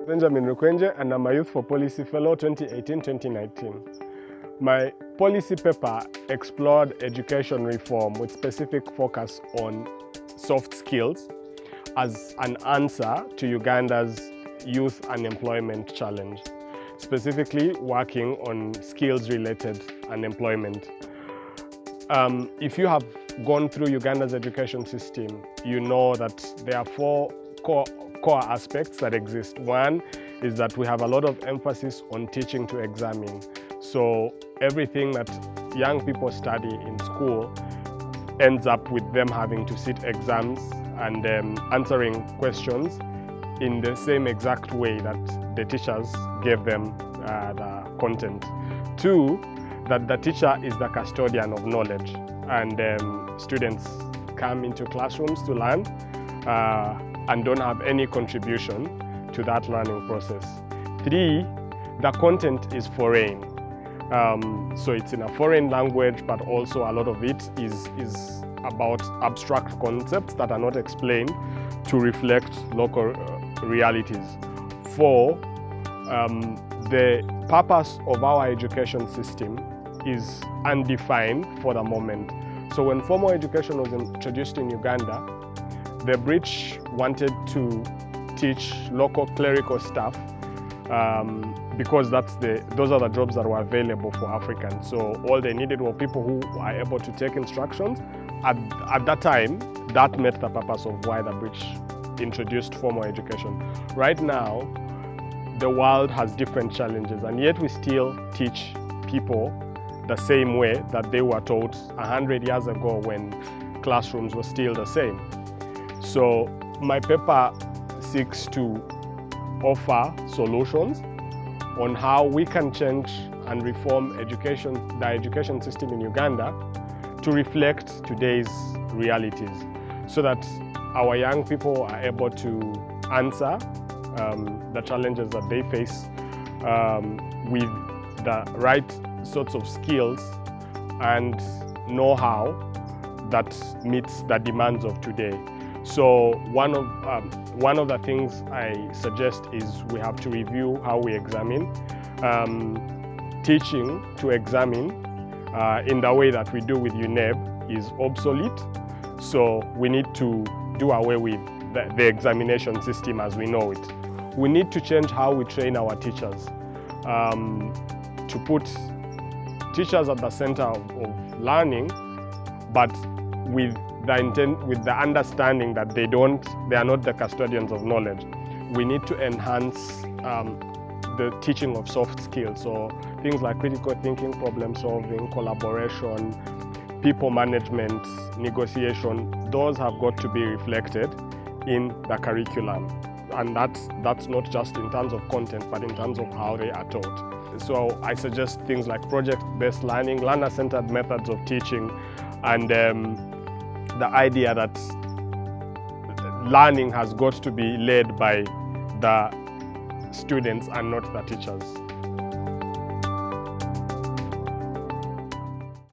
Benjamin Rukwengye, and I'm a Youth for Policy Fellow 2018-2019. My policy paper explored education reform with specific focus on soft skills as an answer to Uganda's youth unemployment challenge, specifically working on skills-related unemployment. If you have gone through Uganda's education system, you know that there are four core aspects that exist. One is that we have a lot of emphasis on teaching to examine. So everything that young people study in school ends up with them having to sit exams and answering questions in the same exact way that the teachers gave them the content. Two, that the teacher is the custodian of knowledge, and students come into classrooms to learn and don't have any contribution to that learning process. Three, the content is foreign. So it's in a foreign language, but also a lot of it is about abstract concepts that are not explained to reflect local realities. Four, the purpose of our education system is undefined for the moment. So when formal education was introduced in Uganda, the British wanted to teach local clerical staff because those are the jobs that were available for Africans. So all they needed were people who are able to take instructions. At that time, that met the purpose of why the British introduced formal education. Right now, the world has different challenges, and yet we still teach people the same way that they were taught 100 years ago when classrooms were still the same. So my paper seeks to offer solutions on how we can change and reform the education system in Uganda to reflect today's realities, so that our young people are able to answer the challenges that they face with the right sorts of skills and know-how that meets the demands of today. So one of the things I suggest is we have to review how we examine. Teaching to examine in the way that we do with UNEB is obsolete. So we need to do away with the examination system as we know it. We need to change how we train our teachers, to put teachers at the center of learning, but with the understanding that they are not the custodians of knowledge. We need to enhance the teaching of soft skills, so things like critical thinking, problem solving, collaboration, people management, negotiation. Those have got to be reflected in the curriculum, and that's not just in terms of content, but in terms of how they are taught. So I suggest things like project-based learning, learner-centered methods of teaching, and the idea that learning has got to be led by the students and not the teachers.